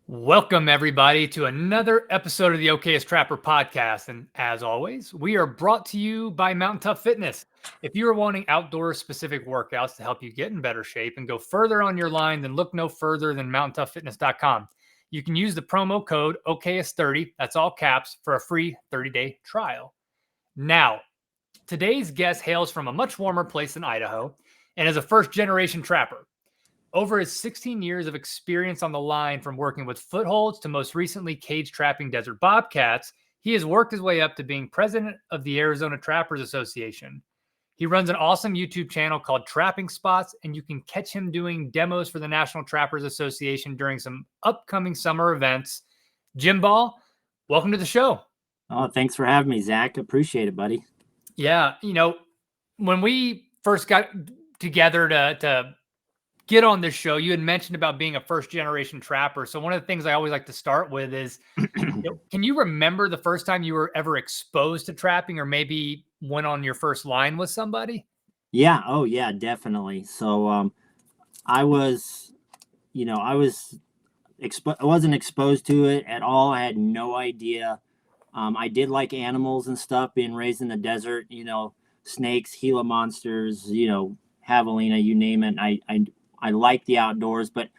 Welcome, everybody, to another episode of the Okayest Trapper podcast. And as always, we are brought to you by Mountain Tough Fitness. If you are wanting outdoor specific workouts to help you get in better shape and go further on your line, then look no further than mountaintoughfitness.com. You can use the promo code Okayest30, that's all caps, for a free 30-day trial. Now, today's guest hails from a much warmer place than Idaho and is a first-generation trapper. Over his 16 years of experience on the line, from working with footholds to most recently cage trapping desert bobcats, he has worked his way up to being president of the Arizona Trappers Association. He runs an awesome YouTube channel called Trapping Spots, and you can catch him doing demos for the National Trappers Association during some upcoming summer events. Jim Ball, welcome to the show. Oh, thanks for having me, Zach. Appreciate it, buddy. Yeah, when we first got together to get on this show, you had mentioned about being a first generation trapper. So one of the things I always like to start with is, can you remember the first time you were ever exposed to trapping, or maybe went on your first line with somebody? Yeah. Oh, yeah, definitely. So, I wasn't exposed to it at all. I had no idea. I did like animals and stuff, being raised in the desert, snakes, Gila monsters, javelina, you name it. I like the outdoors, but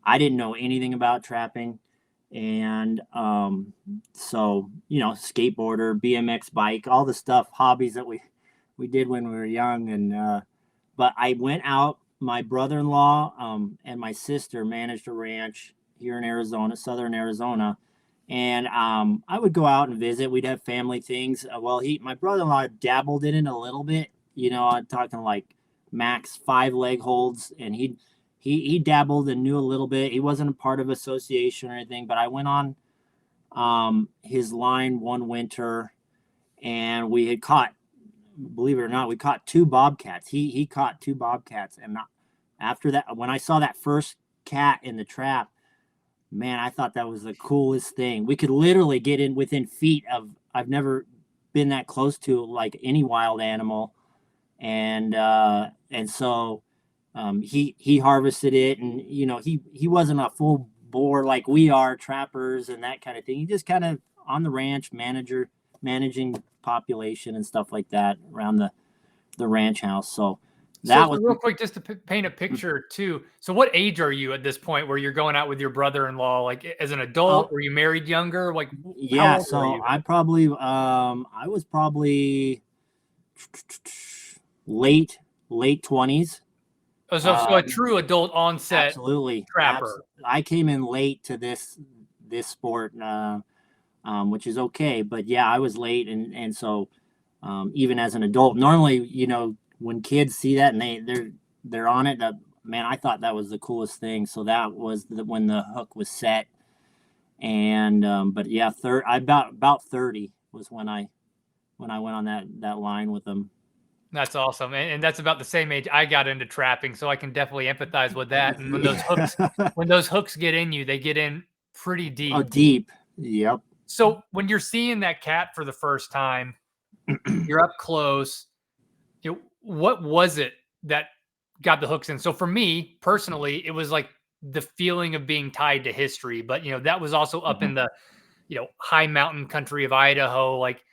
I didn't know anything about trapping. And so, skateboarder, BMX bike, all the stuff, hobbies that we did when we were young. And but I went out. My brother-in-law and my sister managed a ranch here in Arizona, southern Arizona. And I would go out and visit. We'd have family things. My brother-in-law dabbled in it a little bit. I'm talking like max 5 leg holds, and he dabbled and knew a little bit. He wasn't a part of association or anything, but I went on his line one winter, and we had caught, believe it or not, we caught 2 bobcats. He caught 2 bobcats, and after that, when I saw that first cat in the trap, man, I thought that was the coolest thing. We could literally get in within feet of. I've never been that close to like any wild animal, and so. He harvested it, and he wasn't a full bore like we are trappers and that kind of thing. He just kind of on the ranch managing population and stuff like that around the ranch house. So that was real quick, just to paint a picture too. So what age are you at this point where you're going out with your brother-in-law, like as an adult? Were you married younger? Like, yeah, so I was probably late 20s. So a true adult onset absolutely trapper. I came in late to this sport, which is okay, but yeah, I was late, and so even as an adult, normally, when kids see that and they're on it, man, I thought that was the coolest thing. So that was when the hook was set, and but yeah, about 30 was when I went on that line with them. That's awesome. And that's about the same age I got into trapping. So I can definitely empathize with that. And when those hooks get in you, they get in pretty deep. Oh, deep. Yep. So when you're seeing that cat for the first time, you're up close. What was it that got the hooks in? So for me personally, it was like the feeling of being tied to history. But, that was also up in the, high mountain country of Idaho. Like,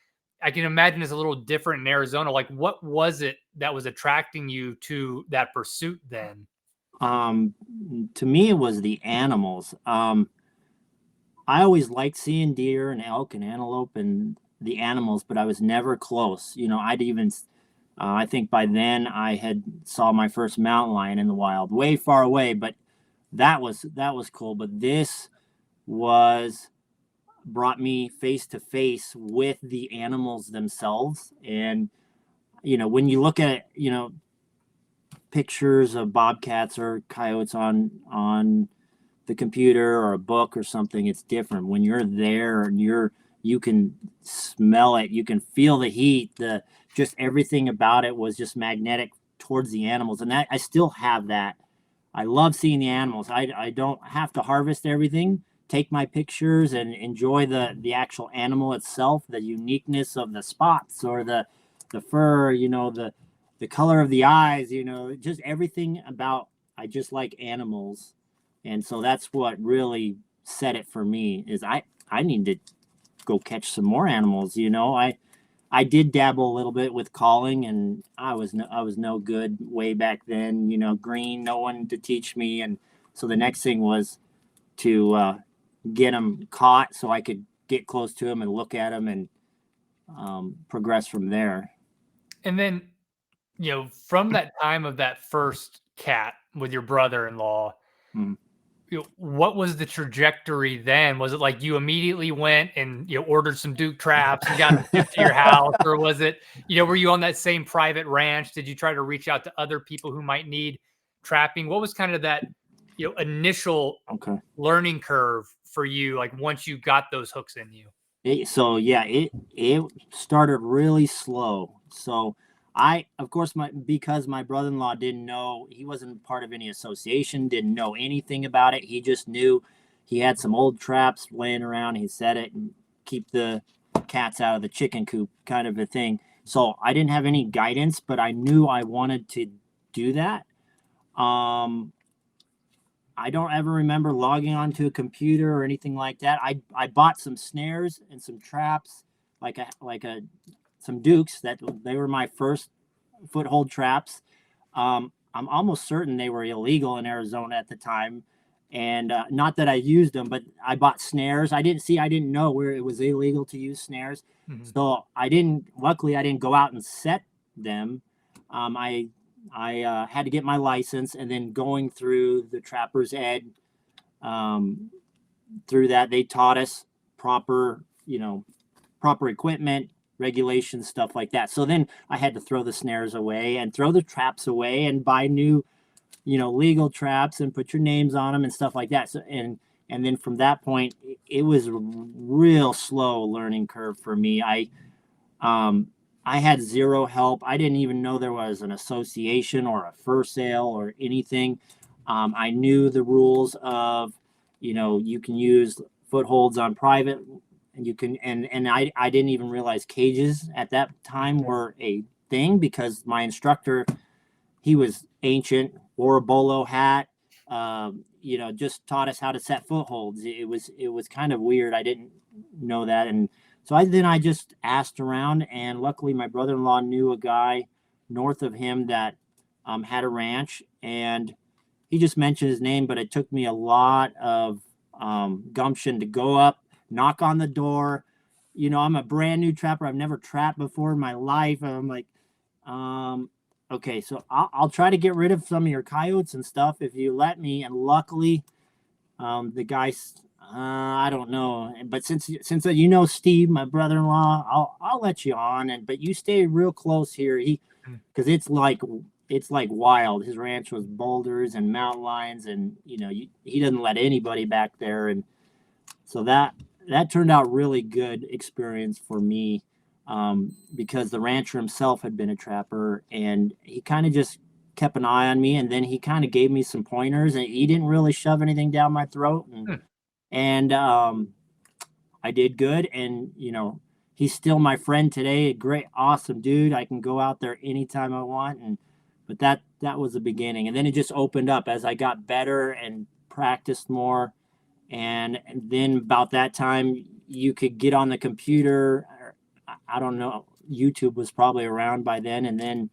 I can imagine it's a little different in Arizona. Like, what was it that was attracting you to that pursuit then? To me, it was the animals. I always liked seeing deer and elk and antelope and the animals, but I was never close. I think by then I had saw my first mountain lion in the wild, way far away, but that was cool. But this brought me face to face with the animals themselves. And when you look at pictures of bobcats or coyotes on the computer or a book or something, it's different when you're there and you can smell it, you can feel the heat, just everything about it was just magnetic towards the animals. And that I still have that. I love seeing the animals. I don't have to harvest everything, take my pictures and enjoy the actual animal itself, the uniqueness of the spots or the fur, the color of the eyes, just everything about. I just like animals, and so that's what really set it for me is I need to go catch some more animals. I did dabble a little bit with calling, and I was no good way back then. Green, no one to teach me, and so the next thing was to get them caught so I could get close to them and look at them and progress from there. And then, from that time of that first cat with your brother-in-law, Mm. what was the trajectory then? Was it like you immediately went and ordered some Duke traps and got them shipped to your house, or was it, were you on that same private ranch? Did you try to reach out to other people who might need trapping? What was kind of that, initial Okay. learning curve for you, like once you got those hooks in you? It started really slow. So of course, because my brother-in-law didn't know, he wasn't part of any association, didn't know anything about it. He just knew he had some old traps laying around. He set it and keep the cats out of the chicken coop, kind of a thing. So I didn't have any guidance, but I knew I wanted to do that. I don't ever remember logging onto a computer or anything like that. I bought some snares and some traps, some Dukes, that they were my first foothold traps. I'm almost certain they were illegal in Arizona at the time, and not that I used them, but I bought snares. I didn't know where it was illegal to use snares, so luckily I didn't go out and set them. I had to get my license, and then going through the trapper's ed, through that they taught us proper equipment, regulations, stuff like that. So then I had to throw the snares away and throw the traps away and buy new, legal traps and put your names on them and stuff like that. So and then from that point, it was a real slow learning curve for me. I had zero help. I didn't even know there was an association or a fur sale or anything. I knew the rules of, you can use footholds on private, and you can, and I didn't even realize cages at that time were a thing, because my instructor, he was ancient, wore a bolo hat, just taught us how to set footholds. It was kind of weird. I didn't know that. And so I just asked around, and luckily my brother-in-law knew a guy north of him that had a ranch, and he just mentioned his name, but it took me a lot of gumption to go up, knock on the door. I'm a brand new trapper. I've never trapped before in my life. And I'm like, okay, so I'll try to get rid of some of your coyotes and stuff if you let me. And luckily, the guy's, I don't know, but since Steve, my brother-in-law, I'll let you on, but you stay real close here. Because it's like wild. His ranch was boulders and mountain lions, and he doesn't let anybody back there, and so that turned out really good experience for me, because the rancher himself had been a trapper, and he kind of just kept an eye on me, and then he kind of gave me some pointers, and he didn't really shove anything down my throat, and I did good, and he's still my friend today. A great, awesome dude. I can go out there anytime I want, but that was the beginning, and then it just opened up as I got better and practiced more, and then about that time you could get on the computer. I don't know, YouTube was probably around by then, and then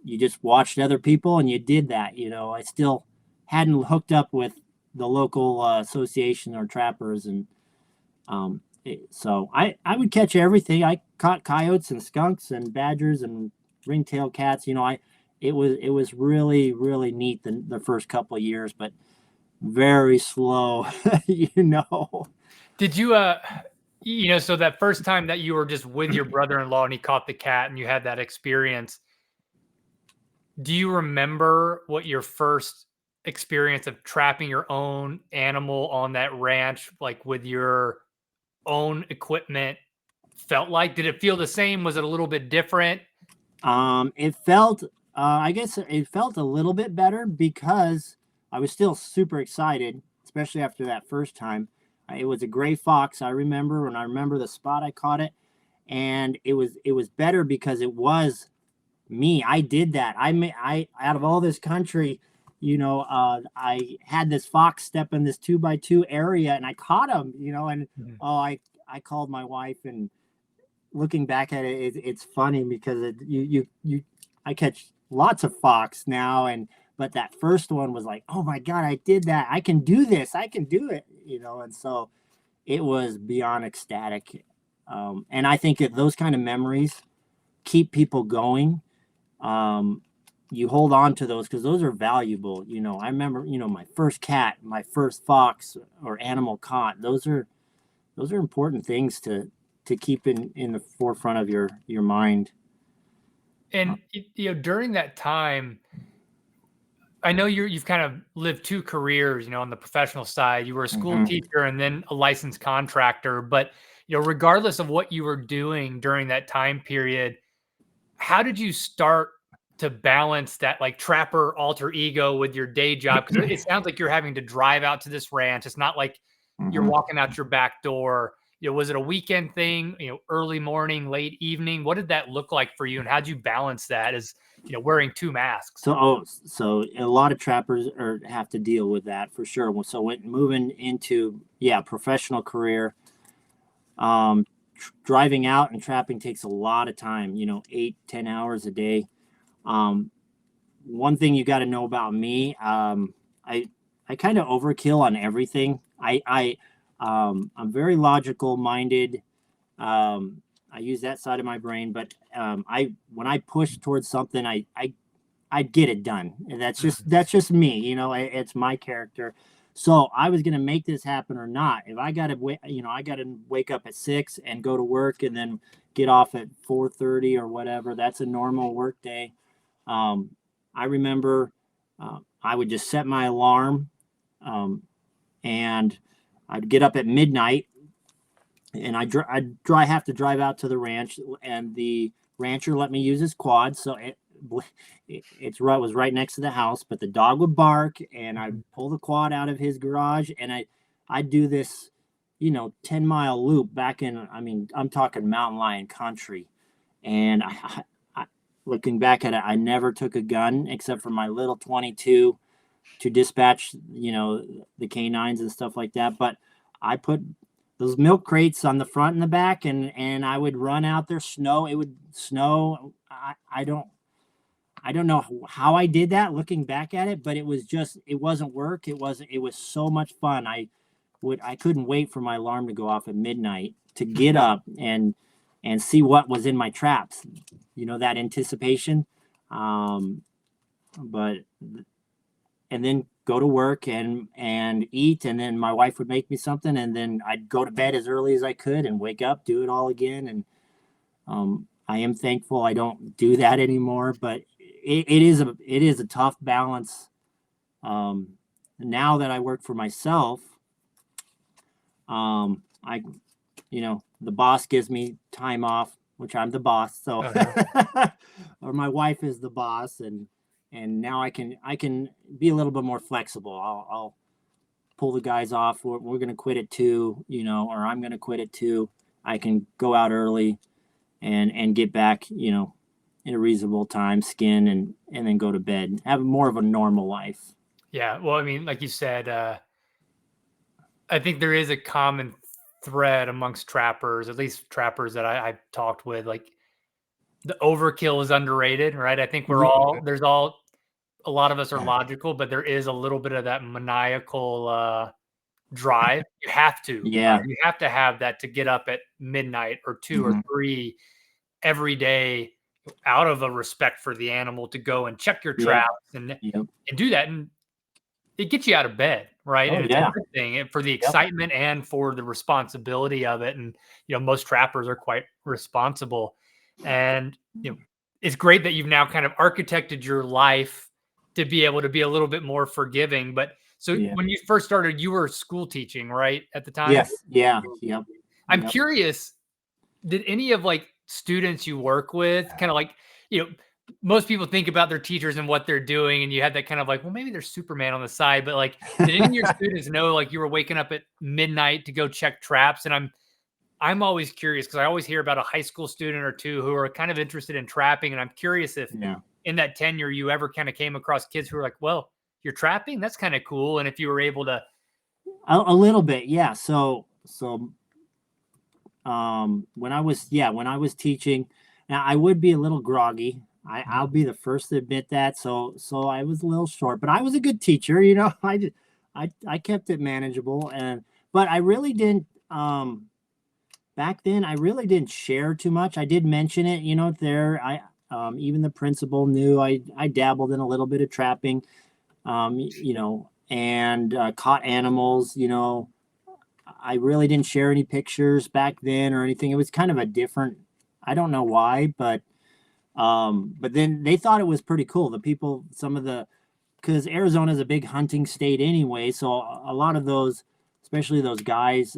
you just watched other people and you did that. I still hadn't hooked up with the local association or trappers, and so I would catch everything. I caught coyotes and skunks and badgers and ringtail cats. It was really, really neat the first couple of years, but very slow. Did you so that first time that you were just with your brother-in-law and he caught the cat and you had that experience, do you remember what your first experience of trapping your own animal on that ranch, like with your own equipment, felt like? Did it feel the same? Was it a little bit different? It felt, I guess it felt a little bit better, because I was still super excited, especially after that first time. It was a gray fox, I remember, and I remember the spot I caught it, and it was better because it was me. I did that. I out of all this country, I had this fox step in this 2x2 area and I caught him, and Mhm. oh, I called my wife, and looking back at it, it's funny because I catch lots of fox now, but that first one was like, oh my God, I did that. I can do this. I can do it, and so it was beyond ecstatic. And I think that those kind of memories keep people going. Um, you hold on to those because those are valuable. I remember, my first cat, my first fox or animal caught. Those are important things to keep in the forefront of your mind. And during that time, I know you've kind of lived 2 careers, on the professional side. You were a school Mhm. teacher and then a licensed contractor, but, regardless of what you were doing during that time period, how did you start to balance that, like, trapper alter ego with your day job? Because it sounds like you're having to drive out to this ranch. It's not like you're Mhm. walking out your back door. Was it a weekend thing, early morning, late evening? What did that look like for you, and how'd you balance that as, wearing 2 masks? So a lot of trappers have to deal with that for sure. So when moving into professional career, driving out and trapping takes a lot of time. 8-10 hours a day. Um, One thing you got to know about me, I kind of overkill on everything. I'm very logical minded. I use that side of my brain, but I when I push towards something, I get it done. And Mhm. that's just me. It's my character. So I was gonna make this happen or not. If I gotta wait, I gotta wake up at 6 and go to work and then get off at 4:30 or whatever. That's a normal work day. Um, I remember I would just set my alarm, um, and I'd get up at midnight, and I have to drive out to the ranch, and the rancher let me use his quad, so it's right was right next to the house. But the dog would bark, and I'd Mhm. pull the quad out of his garage, and I'd do this, 10-mile loop back in. I mean, I'm talking mountain lion country, and looking back at it, I never took a gun except for my little 22 to dispatch, the canines and stuff like that. But I put those milk crates on the front and the back, and I would run out there. Snow, it would snow. I don't know how I did that looking back at it, but it wasn't work. It was so much fun. I couldn't wait for my alarm to go off at midnight to get up and see what was in my traps. That anticipation. Um, but and then go to work and eat, and then my wife would make me something, and then I'd go to bed as early as I could and wake up, do it all again. And I am thankful I don't do that anymore, but it is a tough balance. um, Now that I work for myself, I the boss gives me time off, which I'm the boss, so Uh-huh. or my wife is the boss, and now I can be a little bit more flexible. I'll pull the guys off. We're going to quit at 2, or I'm going to quit at 2. I can go out early and get back, in a reasonable time, skin, and then go to bed, have more of a normal life. Yeah, well, I mean, like you said, I think there is a common thread amongst trappers, at least trappers that I've talked with. Like, the overkill is underrated, right? I think Yeah, a lot of us are logical, but there is a little bit of that maniacal drive. yeah, You have to have that to get up at midnight or 2 or hmm 3 every day out of a respect for the animal to go and check your yep, traps yep. and do that. And it gets you out of bed, right? Oh And it's a yeah, good thing for the yep, excitement and for the responsibility of it. And, most trappers are quite responsible. And, it's great that you've now kind of architected your life to be able to be a little bit more forgiving. But so yeah, when you first started, you were school teaching, right? At the time? yes, yeah, yep, I'm yep. curious, did any of like students you work with kind of like, you know, most people think about their teachers and what they're doing, and you had that kind of like, well, maybe there's Superman on the side, but like, did any of your students know like you were waking up at midnight to go check traps? And I'm always curious because I always hear about a high school student or two who are kind of interested in trapping, and I'm curious if Yeah. in that tenure you ever kind of came across kids who were like, well, Yeah. trapping? That's kind of cool. And if you were able to, A little bit, yeah. So when I was teaching, now I would be a little groggy. I'll be the first to admit that. So I was a little short, but I was a good teacher. I kept it manageable, but I really didn't. Back then, I really didn't share too much. I did mention it, there. Even the principal knew I dabbled in a little bit of trapping, and caught animals. I really didn't share any pictures back then or anything. It was kind of a different. I don't know why, but then they thought it was pretty cool. The people, because Arizona is a big hunting state anyway, so a lot of those, especially those guys.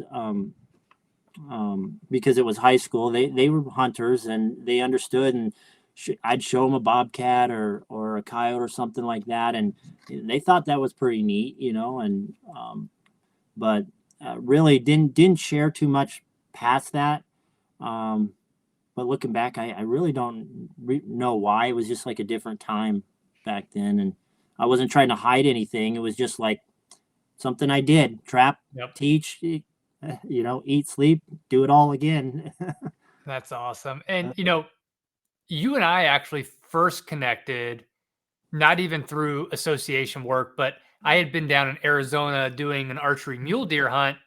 Because it was high school, they were hunters and they understood, and I'd show them a bobcat or a coyote or something like that, and they thought that was pretty neat, and but really didn't share too much past that. But looking back, I really don't know why. It was just like a different time back then, and I wasn't trying to hide anything. It was just like something I did: trap, yep, teach, eat, sleep, do it all again. that's awesome. And, you and I actually first connected, not even through association work, but I had been down in Arizona doing an archery mule deer hunt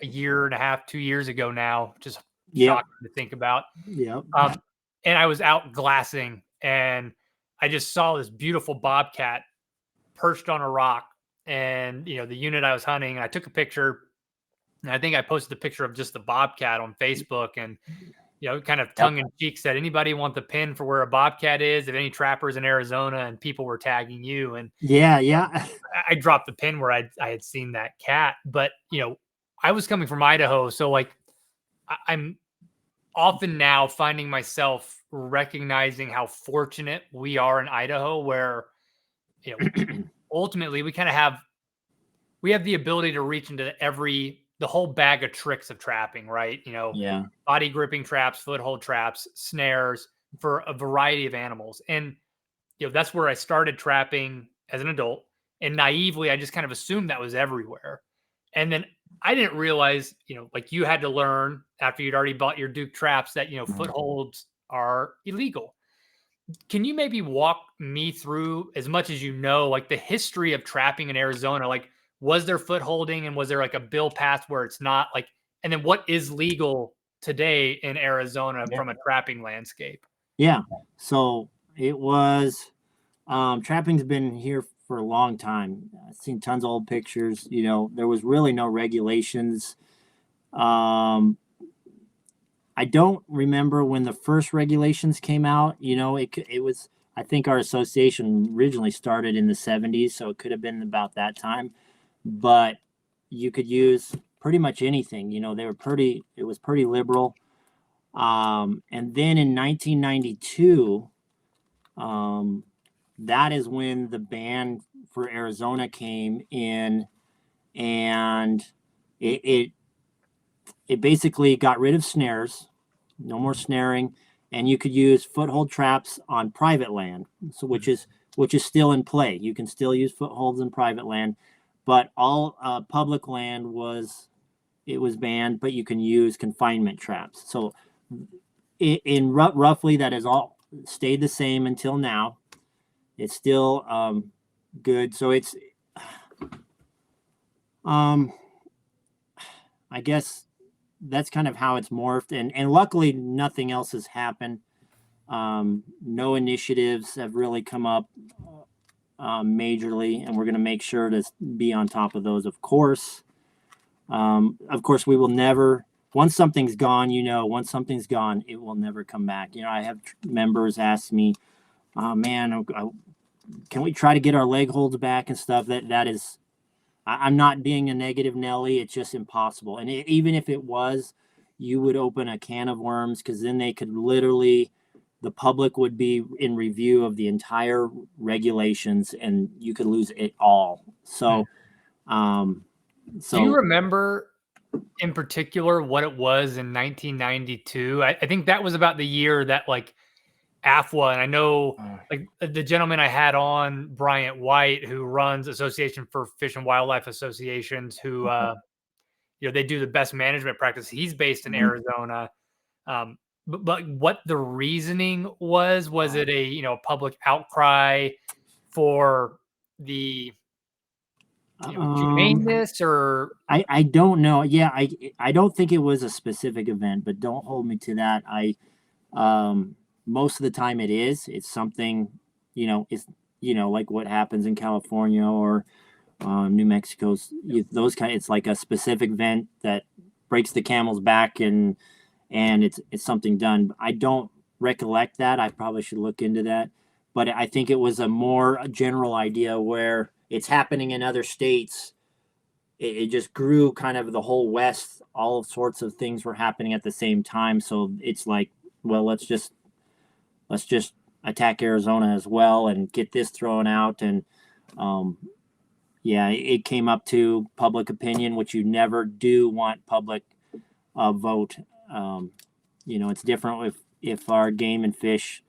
a year and a half, 2 years ago now, just Yep. shocking to think about. Yep. And I was out glassing and I just saw this beautiful bobcat perched on a rock. And, the unit I was hunting, and I took a picture. And I think I posted a picture of just the bobcat on Facebook and, kind of Yep. tongue in cheek said, anybody want the pin for where a bobcat is? If any trappers in Arizona, and people were tagging you. And Yeah. I dropped the pin where I had seen that cat, but I was coming from Idaho. So like I'm often now finding myself recognizing how fortunate we are in Idaho, where, ultimately we have the ability to reach into the whole bag of tricks of trapping, right? Yeah. Body gripping traps, foothold traps, snares for a variety of animals. And, that's where I started trapping as an adult. And naively, I just kind of assumed that was everywhere. And then I didn't realize, like you had to learn after you'd already bought your Duke traps that, footholds are illegal. Can you maybe walk me through, as much as like the history of trapping in Arizona? Like, was there footholding, and was there like a bill passed where it's not like, and then what is legal today in Arizona Yeah. from a trapping landscape? Yeah. So it was, trapping's been here for a long time. I've seen tons of old pictures. There was really no regulations. I don't remember when the first regulations came out. It was, I think our association originally started in the 70s, so it could have been about that time. But you could use pretty much anything. It was pretty liberal. And then in 1992, that is when the ban for Arizona came in, and it basically got rid of snares, no more snaring, and you could use foothold traps on private land. So which is still in play. You can still use footholds in private land, but all public land was banned. But you can use confinement traps. So roughly that has all stayed the same until now. It's still good. So it's I guess that's kind of how it's morphed, and luckily nothing else has happened. No initiatives have really come up majorly, and we're going to make sure to be on top of those. Of course, we will never. Once something's gone, it will never come back. I have members ask me, "Oh man, can we try to get our leg holds back and stuff?" That is. I'm not being a negative Nelly. It's just impossible. And even if it was, you would open a can of worms, because then they could literally, the public would be in review of the entire regulations, and you could lose it all. So, Do you remember in particular what it was in 1992? I think that was about the year that, like, AFWA, and I know like the gentleman I had on, Bryant White, who runs Association for Fish and Wildlife Associations, who they do the best management practice. He's based in Arizona. But what the reasoning was it a public outcry for the humaneness, or I don't know. Yeah, I don't think it was a specific event, but don't hold me to that. Most of the time it is. It's something, it's like what happens in California or New Mexico's, those kind. It's like a specific event that breaks the camel's back, and it's something done. I don't recollect that. I probably should look into that, but I think it was a more general idea where it's happening in other states. It just grew kind of the whole West. All sorts of things were happening at the same time. So it's like, well, let's just attack Arizona as well and get this thrown out. And yeah, it came up to public opinion, which you never do want public vote. It's different if our game and fish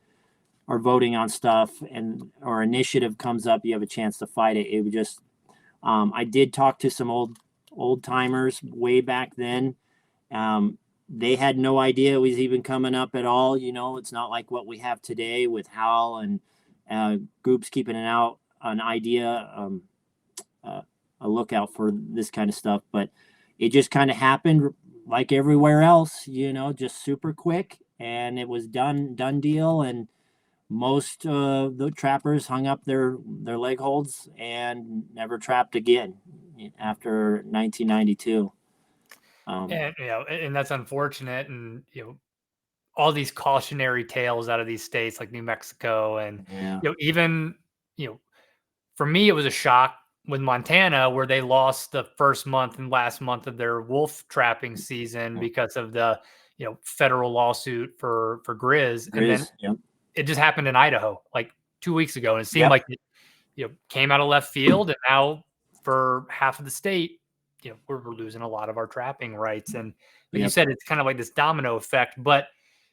are voting on stuff and or initiative comes up, you have a chance to fight it. It would just I did talk to some old timers way back then. They had no idea it was even coming up at all. It's not like what we have today with Hal and groups keeping an idea, a lookout for this kind of stuff. But it just kind of happened like everywhere else, just super quick, and it was done deal. And most the trappers hung up their leg holds and never trapped again after 1992. And that's unfortunate. And all these cautionary tales out of these states like New Mexico, and even for me it was a shock with Montana, where they lost the first month and last month of their wolf trapping season because of the federal lawsuit for Grizz. And then it just happened in Idaho like 2 weeks ago, and it seemed like it came out of left field. And now for half of the state, we're losing a lot of our trapping rights. And like you said, it's kind of like this domino effect. But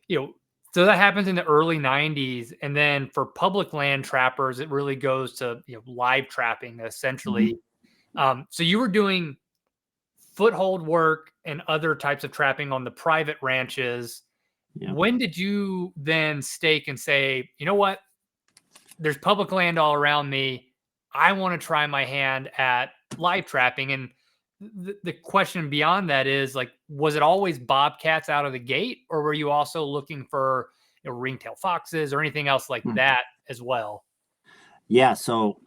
so that happens in the early 90s, and then for public land trappers, it really goes to live trapping essentially. So you were doing foothold work and other types of trapping on the private ranches. When did you then stake and say, you know what, there's public land all around me, I want to try my hand at live trapping? And the question beyond that is, like, was it always bobcats out of the gate, or were you also looking for ringtail foxes or anything else like that as well? Yeah. So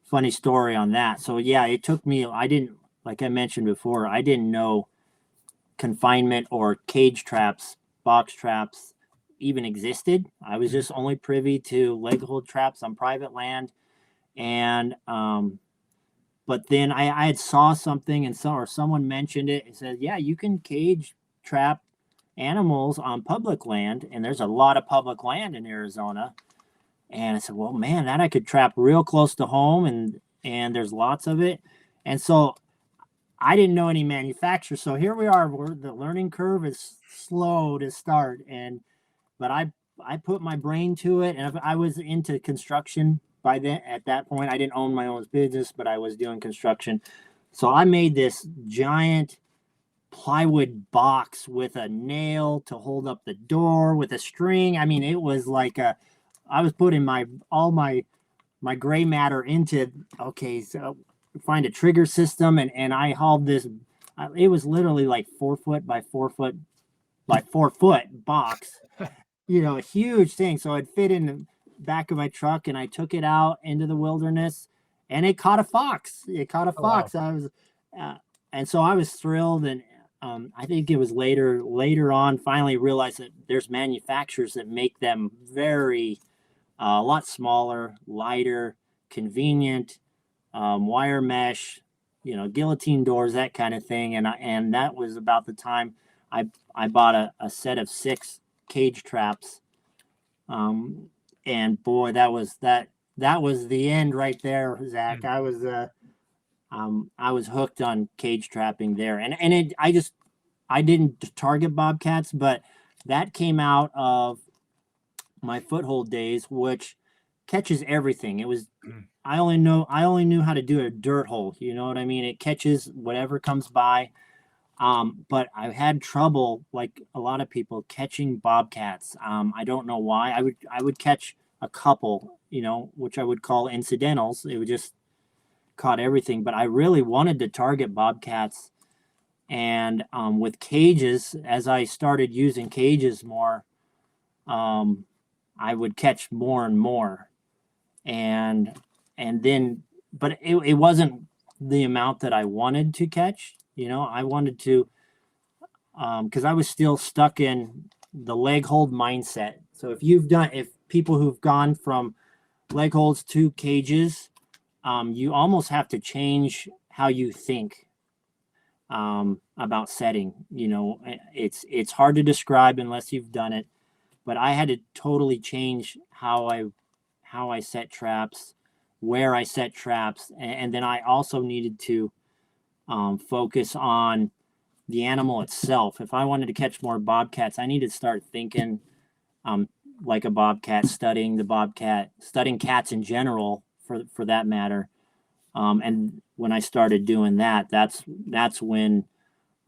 funny story on that. So yeah, it took me, like I mentioned before, I didn't know confinement or cage traps, box traps even existed. I was just only privy to leg hold traps on private land. And but then I had saw something, and someone mentioned it and said, yeah, you can cage trap animals on public land, and there's a lot of public land in Arizona. And I said, well, man, that I could trap real close to home, and there's lots of it. And so I didn't know any manufacturers. So here we are, the learning curve is slow to start. But I put my brain to it, and I was into construction by then. At that point, I didn't own my own business, but I was doing construction. So I made this giant plywood box with a nail to hold up the door with a string. I mean, it was like I was putting all my gray matter into, so find a trigger system, and I hauled this. It was literally like 4 foot by 4 foot by 4 foot box, a huge thing. So it fit in the back of my truck, and I took it out into the wilderness, and it caught a fox. Wow. I was, and so I was thrilled. And I think it was later on, finally realized that there's manufacturers that make them a lot smaller, lighter, convenient, wire mesh, guillotine doors, that kind of thing. And that was about the time I bought a set of 6 cage traps. And boy, that was the end right there, Zach. I was hooked on cage trapping there. And I didn't target bobcats, but that came out of my foothold days, which catches everything. It was Mm. I only knew how to do a dirt hole. You know what I mean? It catches whatever comes by. But I had trouble, like a lot of people, catching bobcats. I don't know why. I would catch a couple, which I would call incidentals. It would just caught everything. But I really wanted to target bobcats, and with cages, as I started using cages more, um, I would catch more and more, and then, but it wasn't the amount that I wanted to catch. I wanted to, because I was still stuck in the leg hold mindset. So if people who've gone from leg holds to cages, you almost have to change how you think about setting. It's hard to describe unless you've done it, but I had to totally change how I set traps, where I set traps, and then I also needed to focus on the animal itself. If I wanted to catch more bobcats, I needed to start thinking um, like a bobcat, studying cats in general, for that matter. And when I started doing that, that's when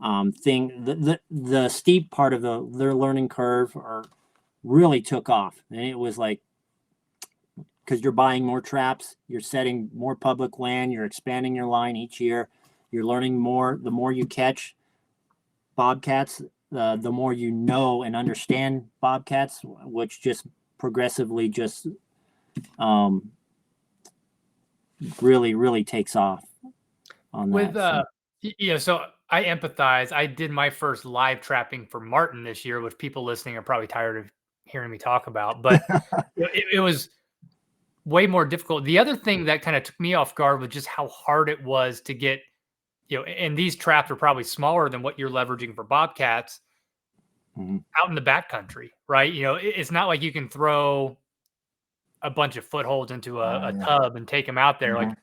the steep part of their learning curve really took off, and it was like, because you're buying more traps, you're setting more public land, you're expanding your line each year, you're learning more. The more you catch bobcats, the more you know and understand bobcats, which just progressively just um, really, really takes off on With that. So, so I empathize. I did my first live trapping for martin this year, which people listening are probably tired of hearing me talk about, but it was way more difficult. The other thing that kind of took me off guard was just how hard it was to get, and these traps are probably smaller than what you're leveraging for bobcats mhm. out in the backcountry, right? It's not like you can throw a bunch of footholds into a Yeah. tub and take them out there. Mhm.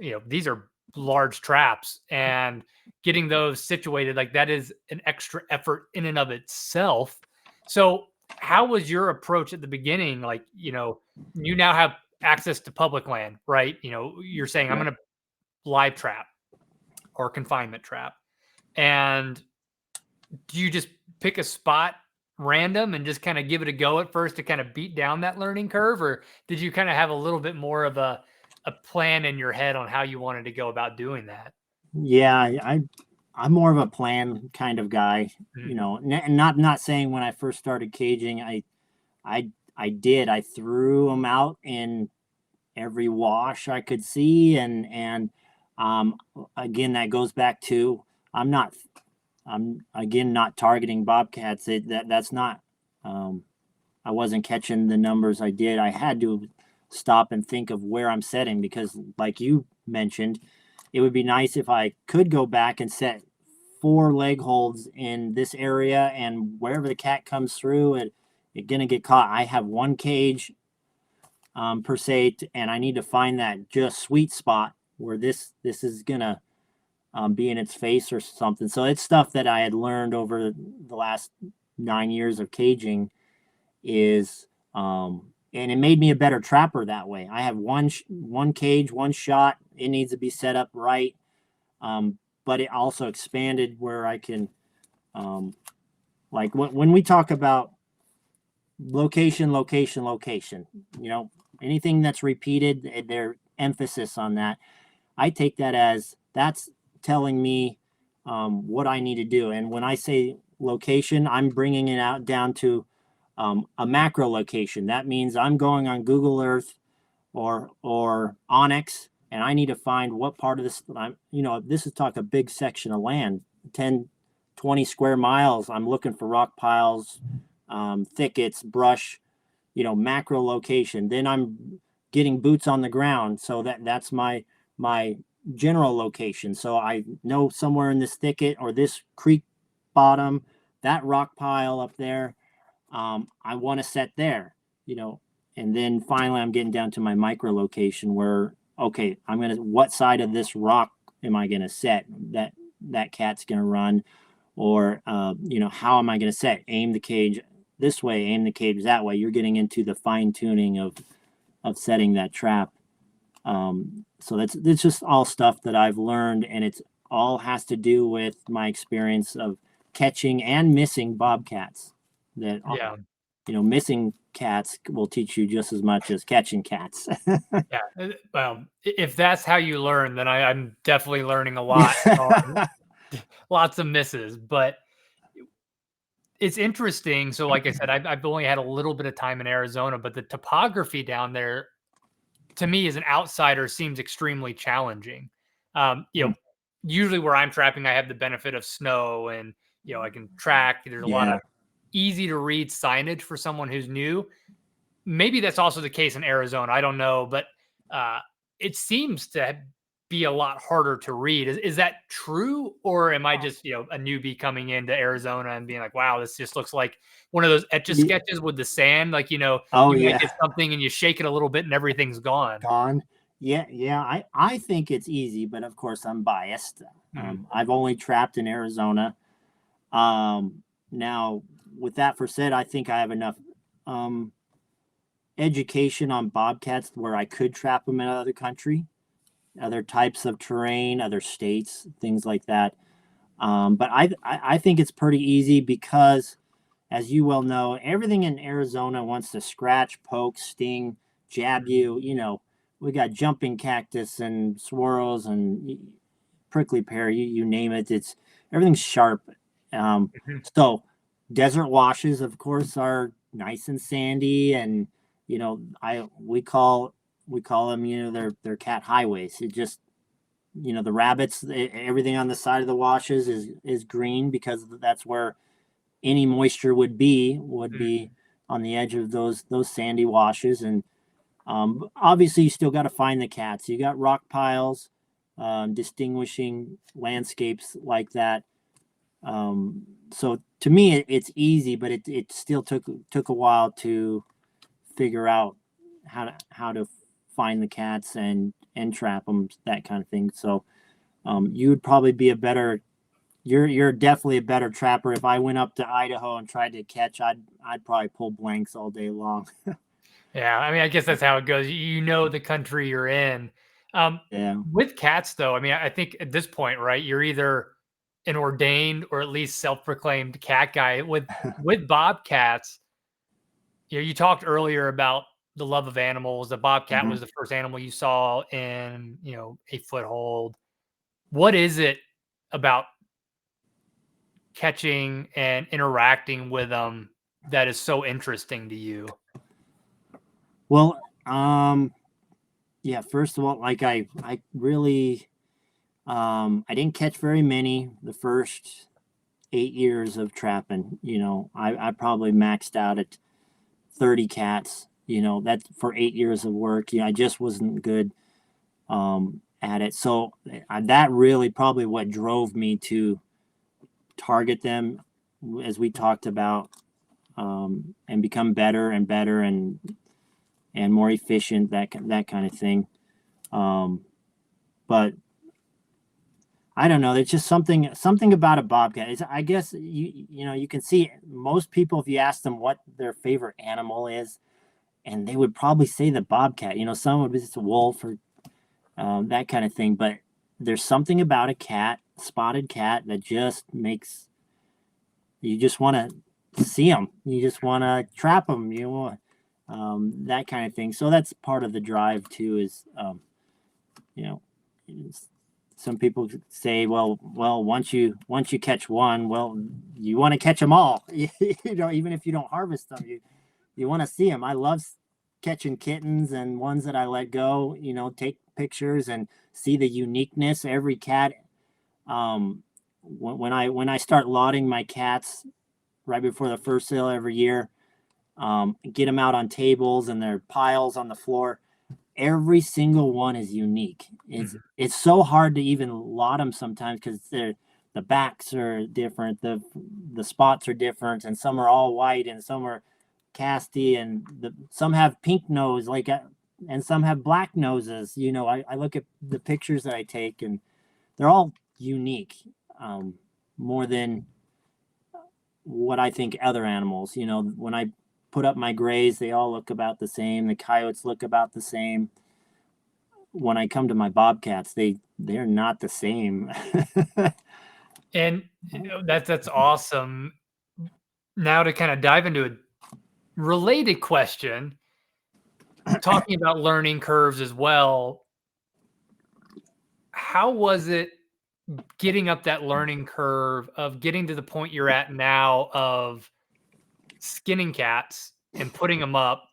Like, these are large traps, and getting those situated, like, that is an extra effort in and of itself. So how was your approach at the beginning? Like, you now have access to public land, right? You're saying, I'm Right. going to live trap or confinement trap. And do you just pick a spot random and just kind of give it a go at first to kind of beat down that learning curve? Or did you kind of have a little bit more of a plan in your head on how you wanted to go about doing that? Yeah, I'm more of a plan kind of guy. Mm. And not saying when I first started caging, I threw them out in every wash I could see, and um, again, that goes back to, I'm not I'm again not targeting bobcats. That's not, um, I wasn't catching the numbers I did. I had to stop and think of where I'm setting, because, like you mentioned, it would be nice if I could go back and set 4 leg holds in this area, and wherever the cat comes through, it gonna get caught. I have one cage per se, and I need to find that just sweet spot where this is gonna be in its face or something. So it's stuff that I had learned over the last 9 years of caging, is and it made me a better trapper that way. I have one cage, one shot. It needs to be set up right, but it also expanded where I can, like when we talk about location, location, location. Anything that's repeated, their emphasis on that. I take that as that's telling me what I need to do. And when I say location, I'm bringing it out down to a macro location. That means I'm going on Google Earth or Onyx, and I need to find what part of this. This is talk a big section of land, 10, 20 square miles. I'm looking for rock piles, thickets, brush. Macro location. Then I'm getting boots on the ground, so that's my general location. So I know somewhere in this thicket or this creek bottom, that rock pile up there, I want to set there, and then finally I'm getting down to my micro location where, okay, what side of this rock am I gonna set that cat's gonna run, or how am I gonna aim the cage this way, aim the cages that way. You're getting into the fine tuning of setting that trap. So it's just all stuff that I've learned, and it's all has to do with my experience of catching and missing bobcats. That Yeah. missing cats will teach you just as much as catching cats. Yeah. Well, if that's how you learn, then I'm definitely learning a lot on lots of misses. But it's interesting. So, like I said, I've only had a little bit of time in Arizona, but the topography down there, to me, as an outsider, seems extremely challenging. Usually where I'm trapping, I have the benefit of snow, and I can track. There's a lot of Yeah. easy to read signage for someone who's new. Maybe that's also the case in Arizona. I don't know, but uh, it seems to be a lot harder to read. Is that true, or am I just a newbie coming into Arizona and being like, "Wow, this just looks like one of those etch a Ye- sketches with the sand"? Like Oh you might yeah. get something and you shake it a little bit and everything's gone. Gone. Yeah, yeah. I think it's easy, but of course I'm biased. Mhm. I've only trapped in Arizona. Now, with that for said, I think I have enough um, education on bobcats where I could trap them in another country, other types of terrain, other states, things like that. But I think it's pretty easy because, as you well know, everything in Arizona wants to scratch, poke, sting, jab Mhm. you. We got jumping cactus and swirls and prickly pear, you name it. It's everything's sharp. Um, Mhm. so desert washes, of course, are nice and sandy, and I we call them they're cat highways. It just the rabbits, everything on the side of the washes is green because that's where any moisture would be Mhm. on the edge of those sandy washes. And obviously you still got to find the cats. You got rock piles, distinguishing landscapes like that. So to me it's easy, but it still took a while to figure out how to find the cats and trap them, that kind of thing. So you would probably be a better you're definitely a better trapper. If I went up to Idaho and tried to catch, I'd probably pull blanks all day long. Yeah, I mean, I guess that's how it goes. You know the country you're in. Um, Yeah. with cats, though, I mean, I think at this point, right, you're either an ordained or at least self-proclaimed cat guy. With bobcats, you talked earlier about the love of animals. The bobcat Mhm. was the first animal you saw in, a foothold. What is it about catching and interacting with them that is so interesting to you? Well, yeah. First of all, like I really, I didn't catch very many the first 8 years of trapping. I probably maxed out at 30 cats. That's for 8 years of work. I just wasn't good at it. So that really probably what drove me to target them, as we talked about, and become better and better and more efficient, that kind of thing. But I don't know. There's just something about a bobcat. I guess you can see most people, if you ask them what their favorite animal is, and they would probably say the bobcat. Some would be just a wolf or that kind of thing. But there's something about a cat, spotted cat, that just makes you just want to see them. You just want to trap them. You want that kind of thing. So that's part of the drive too. Is you know, some people say, well, once you catch one, well, you want to catch them all. Even if you don't harvest them, you want to see them. I love catching kittens and ones that I let go. Take pictures and see the uniqueness. Every cat. When I start lauding my cats right before the first sale every year, get them out on tables and their piles on the floor. Every single one is unique. It's Mhm. it's so hard to even lot them sometimes because the backs are different, the spots are different, and some are all white and some are casty, and some have pink nose and some have black noses. I look at the pictures that I take, and they're all unique, more than what I think other animals, when I put up my grays, they all look about the same. The coyotes look about the same. When I come to my bobcats, they're not the same. And that's awesome. Now to kind of dive into a related question, talking about learning curves as well, how was it getting up that learning curve of getting to the point you're at now of skinning cats and putting them up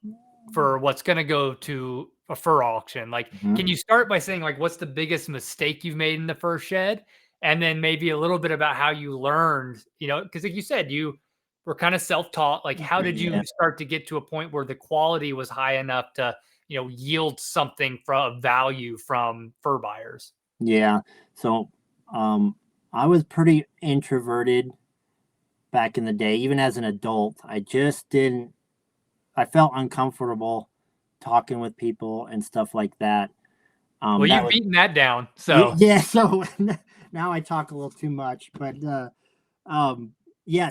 for what's going to go to a fur auction? Like, Mhm. can you start by saying, like, what's the biggest mistake you've made in the fur shed? And then maybe a little bit about how you learned, because like you said, you were kind of self-taught. Like, how did Yeah. you start to get to a point where the quality was high enough to, yield something from value from fur buyers? Yeah. So, um, I was pretty introverted back in the day, even as an adult. I felt uncomfortable talking with people and stuff like that. Well, That you've was, beaten that down. So, yeah. So now I talk a little too much, but, um, yeah.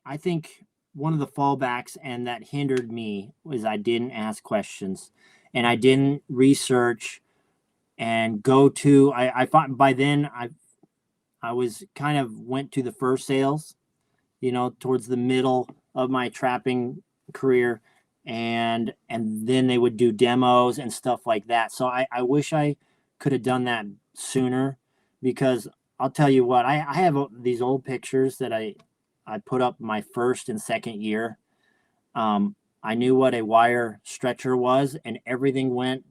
I think one of the fallbacks and that hindered me was I didn't ask questions and I didn't research and go to, I thought by then I was kind of went to the fur sales, towards the middle of my trapping career, and then they would do demos and stuff like that. So I wish I could have done that sooner, because I'll tell you what, I have these old pictures that I put up my first and second year. I knew what a wire stretcher was, and everything went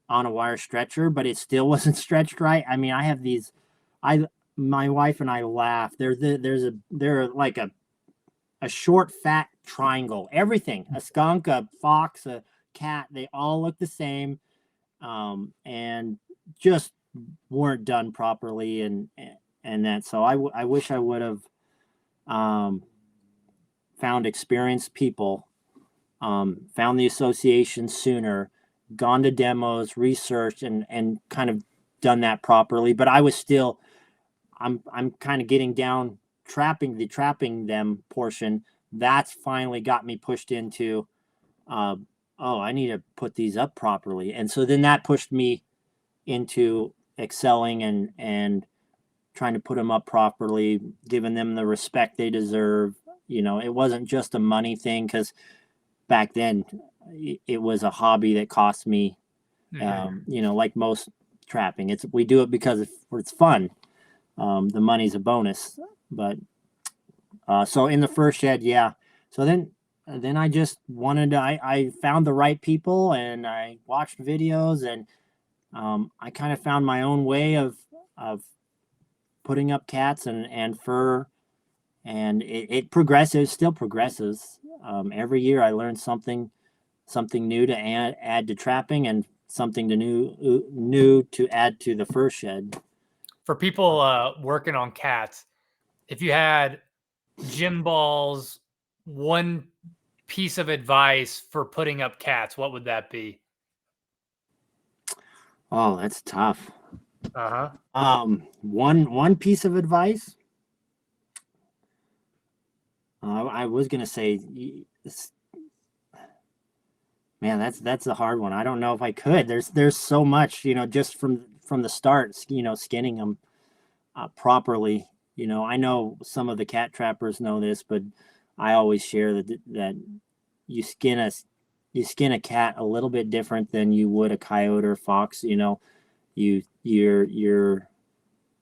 on a wire stretcher, but it still wasn't stretched right. I mean, I have these. I My wife and I laugh. They're like a short, fat triangle. Everything, a skunk, a fox, a cat, they all look the same, and just weren't done properly, and that. So I wish I would have, um, found experienced people, found the association sooner, gone to demos, researched, and kind of done that properly. But I was still, I'm kind of getting down trapping them portion. That's finally got me pushed into, uh, oh, I need to put these up properly, and so then that pushed me into excelling and trying to put them up properly, giving them the respect they deserve. It wasn't just a money thing, because back then it was a hobby that cost me, mhm. like most trapping, we do it because it's fun. The money's a bonus. But, so in the first shed, yeah. So then I just wanted to, I found the right people and I watched videos, and, I kind of found my own way of putting up cats and fur, and it progresses, still progresses. Every year I learn something new to add to trapping, and something to new to add to the fur shed. For people working on cats, if you had Jim Ball's one piece of advice for putting up cats, what would that be? Oh, that's tough. Uh-huh. One piece of advice. I was gonna say, man, that's a hard one. I don't know if I could. There's so much, just from the start, skinning them, properly. I know some of the cat trappers know this, but I always share that you skin a you skin a cat a little bit different than you would a coyote or fox. You're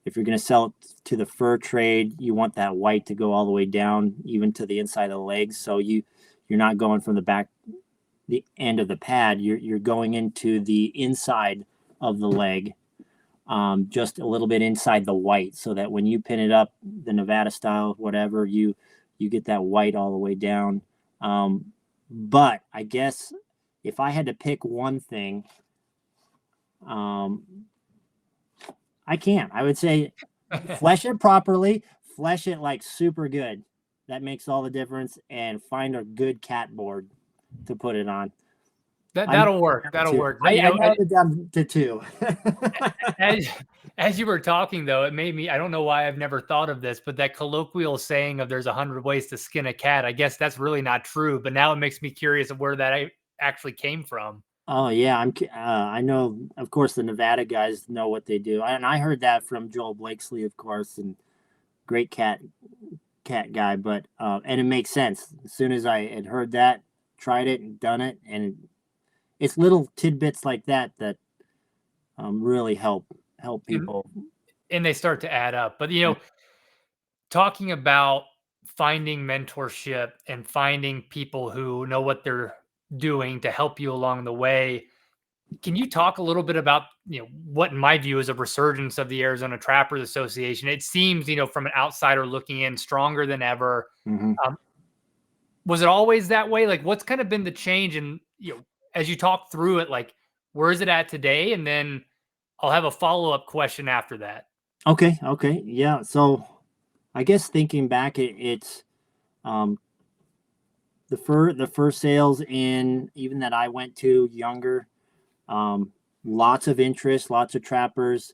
if you're going to sell it to the fur trade, you want that white to go all the way down, even to the inside of the legs. So you're not going from the end of the pad. You're going into the inside of the leg, just a little bit inside the white, so that when you pin it up, the Nevada style, whatever, you get that white all the way down. But I guess if I had to pick one thing, um, I can't. I would say flesh it properly, flesh it like super good. That makes all the difference. And find a good cat board to put it on. That'll work. That'll work. But, I narrowed it down to two. as as you were talking, though, it made me, I don't know why I've never thought of this, but that colloquial saying of "there's 100 ways to skin a cat," I guess that's really not true, but now it makes me curious of where that actually came from. Oh yeah, I know. Of course, the Nevada guys know what they do, and I heard that from Joel Blakesley, of course, and great cat guy. But and it makes sense. As soon as I had heard that, tried it and done it, and it's little tidbits like that that really help And people. and they start to add up. But, talking about finding mentorship and finding people who know what they're doing to help you along the way, can you talk a little bit about, what in my view is a resurgence of the Arizona Trappers Association? It seems, from an outsider looking in, stronger than ever. Mm-hmm. Um, was it always that way? Like, what's kind of been the change? And, as you talk through it, like, where is it at today? And then I'll have a follow-up question after that. Okay, yeah. So I guess thinking back, it's um, the first sales in even that I went to younger. Um, Lots of interest, lots of trappers.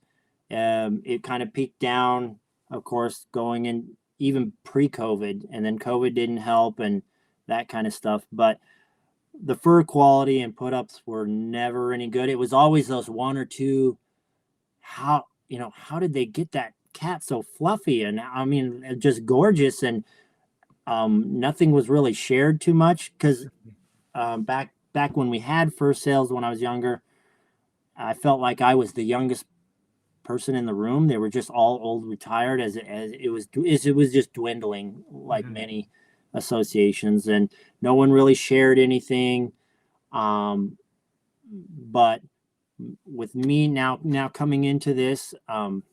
It kind of peaked down, of course, going in even pre-COVID, and then COVID didn't help and that kind of stuff. But the fur quality and put-ups were never any good. It was always those one or two. How did they get that cat so fluffy? And I mean, just gorgeous. And nothing was really shared too much because back when we had fur sales when I was younger, I felt like I was the youngest person in the room. They were just all old, retired, as it was just dwindling, like Mhm. many associations, and no one really shared anything. But with me now coming into this, and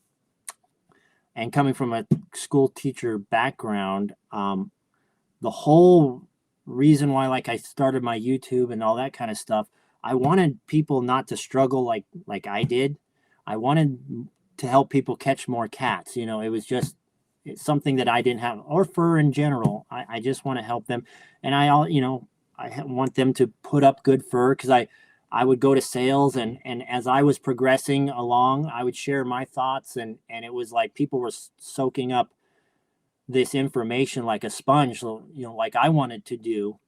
coming from a school teacher background, the whole reason why, like, I started my YouTube and all that kind of stuff, I wanted people not to struggle like I did. I wanted to help people catch more cats. It was just it's something that I didn't have, or fur in general. I just want to help them, and I want them to put up good fur because I would go to sales, and as I was progressing along, I would share my thoughts, and it was like people were soaking up this information like a sponge, like I wanted to do.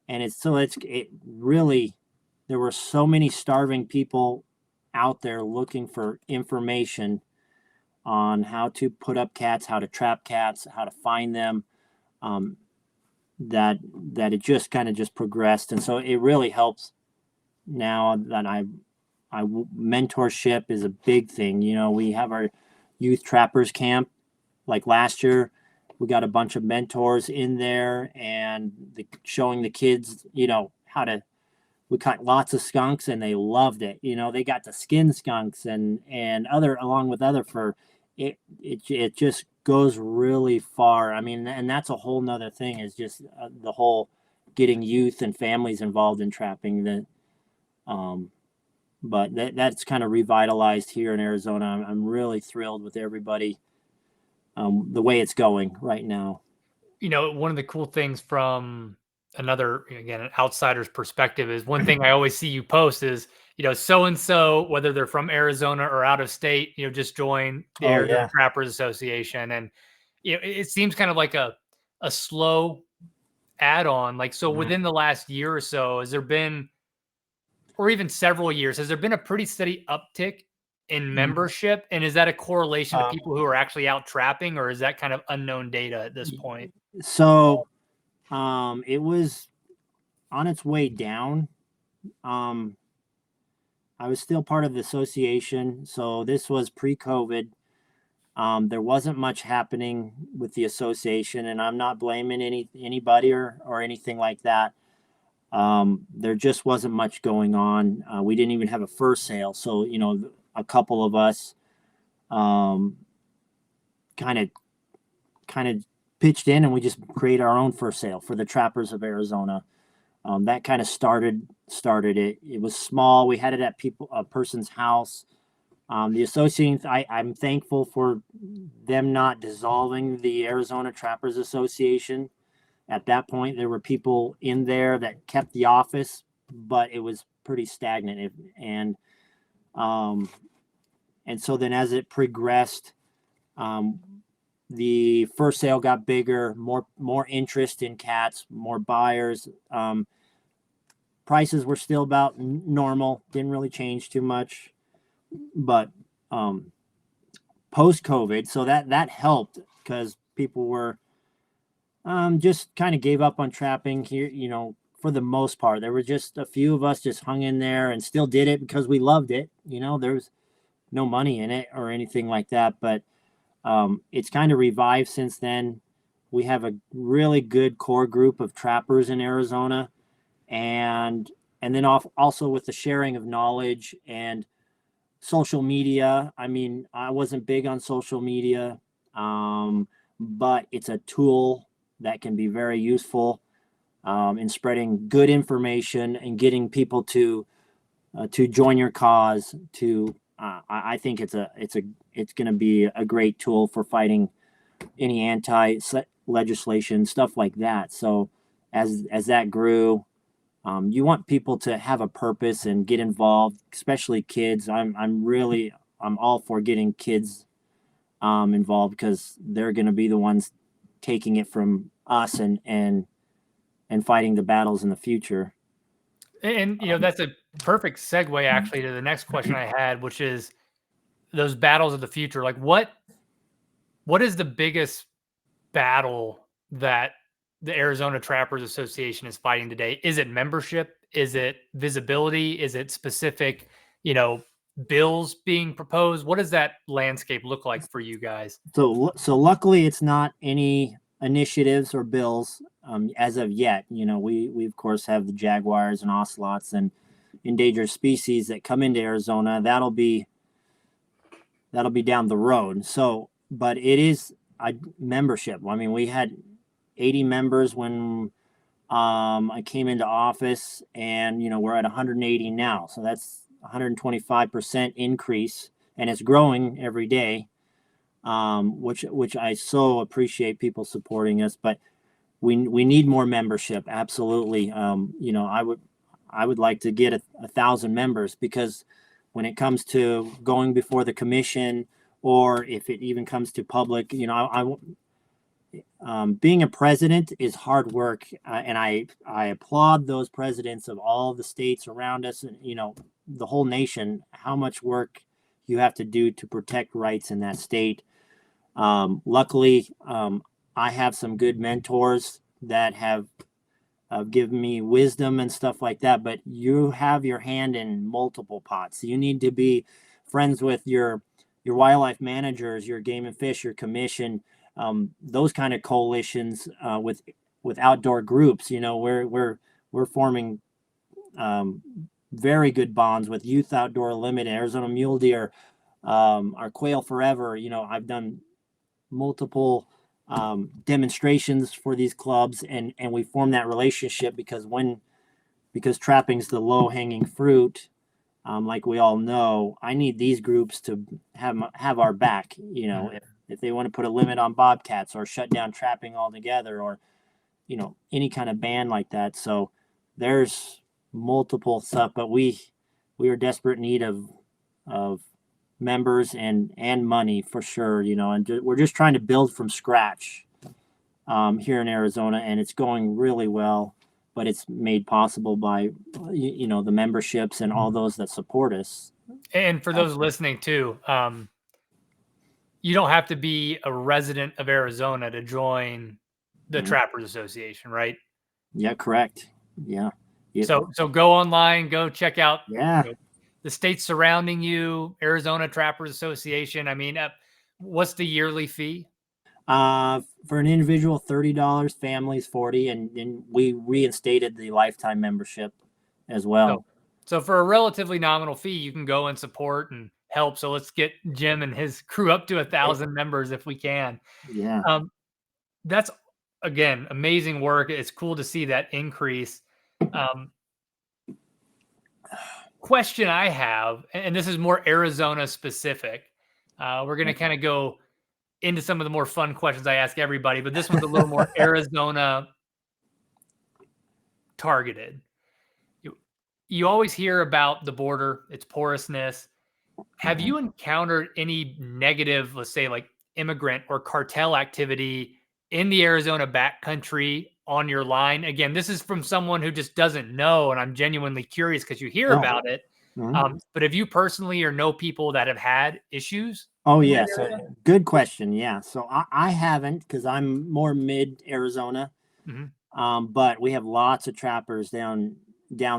And it really, there were so many starving people out there looking for information on how to put up cats, how to trap cats, how to find them. Um, that it just kind of just progressed, and so it really helps now that I mentorship is a big thing. We have our youth trappers camp. Like last year, we got a bunch of mentors in there and showing the kids, how to. We caught lots of skunks and they loved it. They got to skin skunks and other along with other fur. It just goes really far. I mean, and that's a whole nother thing is just the whole getting youth and families involved in trapping. Um, but that's kind of revitalized here in Arizona. I'm really thrilled with everybody, the way it's going right now. One of the cool things from another, again, an outsider's perspective is one thing I always see you post is, so and so, whether they're from Arizona or out of state, just join the Oh Arizona yeah. Trappers Association. And it seems kind of like a slow add on. Like, so Mhm. within the last year or so, has there been, or even several years, has there been a pretty steady uptick in membership? And is that a correlation to Um, people who are actually out trapping, or is that kind of unknown data at this point? so it was on its way down. Um, I was still part of the association, so this was pre-COVID. There wasn't much happening with the association, and I'm not blaming anybody or anything like that. There just wasn't much going on. We didn't even have a fur sale, so a couple of us um, kind of kind of pitched in, and we just created our own fur sale for the Trappers of Arizona. That kind of started it. It was small. We had it at a person's house. The association, I'm thankful for them not dissolving the Arizona Trappers Association. At that point, there were people in there that kept the office, but it was pretty stagnant. And so then as it progressed, the first sale got bigger, more interest in cats, more buyers. Prices were still about normal, didn't really change too much, but post COVID, so that helped because people were just kind of gave up on trapping here, for the most part. There were just a few of us just hung in there and still did it because we loved it. There was no money in it or anything like that, but it's kind of revived since then. We have a really good core group of trappers in Arizona, and then also with the sharing of knowledge and social media. I mean, I wasn't big on social media, but it's a tool that can be very useful in spreading good information and getting people to join your cause. I think it's going to be a great tool for fighting any anti legislation, stuff like that. So as that grew, you want people to have a purpose and get involved, especially kids. I'm all for getting kids involved because they're going to be the ones taking it from us and fighting the battles in the future. And that's a perfect segue actually to the next question I had, which is those battles of the future. Like what is the biggest battle that the Arizona Trappers Association is fighting today? Is it membership? Is it visibility? Is it specific, bills being proposed? What does that landscape look like for you guys? So luckily it's not any initiatives or bills as of yet. We of course have the jaguars and ocelots and endangered species that come into Arizona. That'll be down the road. So, but it is a membership. I mean, we had 80 members when I came into office, and we're at 180 now. So that's 125% increase, and it's growing every day. Which I so appreciate people supporting us, but we need more membership. Absolutely. I would like to get 1,000 members, because when it comes to going before the commission, or if it even comes to public, being a president is hard work, and I applaud those presidents of all the states around us, and the whole nation, how much work you have to do to protect rights in that state. Luckily, I have some good mentors that have given me wisdom and stuff like that, but you have your hand in multiple pots. You need to be friends with your wildlife managers, your game and fish, your commission, those kind of coalitions with outdoor groups. We're forming very good bonds with Youth Outdoor Limited, Arizona Mule Deer, our Quail Forever. I've done multiple demonstrations for these clubs, and we form that relationship because trapping's the low-hanging fruit. Like we all know, I need these groups to have our back. If they want to put a limit on bobcats or shut down trapping altogether, or any kind of ban like that. So there's multiple stuff, but we are desperate need of members and money for sure. And we're just trying to build from scratch here in Arizona, and it's going really well. But it's made possible by the memberships and all those that support us. And for those listening too, you don't have to be a resident of Arizona to join the Trappers Association, right? Yeah, correct. Yeah. So go online, go check out the states surrounding you, Arizona Trappers Association. I mean, what's the yearly fee? For an individual, $30, families $40, and then we reinstated the lifetime membership as well. So for a relatively nominal fee, you can go and support and help. So let's get Jim and his crew up to 1,000 members if we can. Yeah. That's, again, amazing work. It's cool to see that increase. Question I have, and this is more Arizona specific. We're going to kind of go into some of the more fun questions I ask everybody, but this one's a little more Arizona targeted. you always hear about the border, its porousness. Have you encountered any negative, let's say, like immigrant or cartel activity in the Arizona backcountry on your line? Again, this is from someone who just doesn't know, and I'm genuinely curious because you hear Oh, about it. mhm. But have you personally or know people that have had issues Oh in that yes, area? good question. Yeah, so I haven't because I'm more mid Arizona, Mhm. but we have lots of trappers down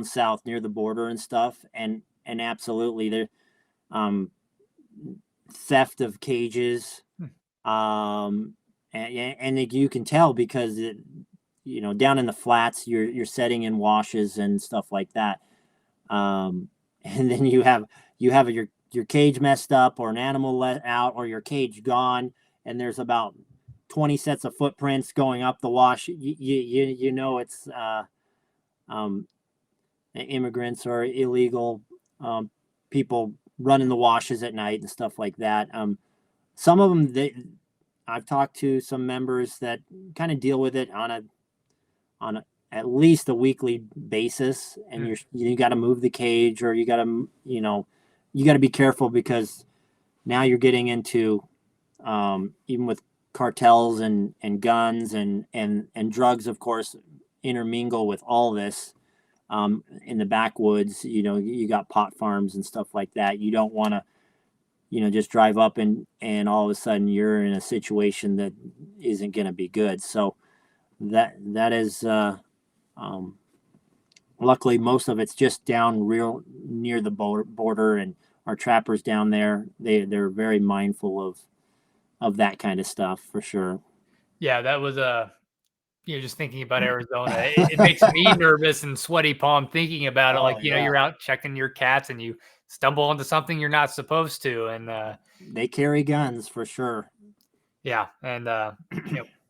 south near the border and stuff, and absolutely there um, theft of cages, Hmm. and you can tell because down in the flats you're setting in washes and stuff like that, and then you have your cage messed up or an animal let out or your cage gone, and there's about 20 sets of footprints going up the wash. It's um, immigrants or illegal um, people running the washes at night and stuff like that. Some of them, I've talked to some members that kind of deal with it on at least a weekly basis, and Hmm. you got to move the cage, or you got to be careful because now you're getting into even with cartels and guns and drugs, of course, intermingle with all this. In the backwoods, you got pot farms and stuff like that. You don't want to, just drive up and all of a sudden you're in a situation that isn't going to be good. So that is um, luckily most of it's just down real near the border, and our trappers down there, they're very mindful of that kind of stuff for sure. Yeah, that was just thinking about Arizona. It makes me nervous and sweaty palm thinking about it. Like, Oh yeah, you're out checking your cats and you stumble onto something you're not supposed to. And they carry guns for sure. yeah, and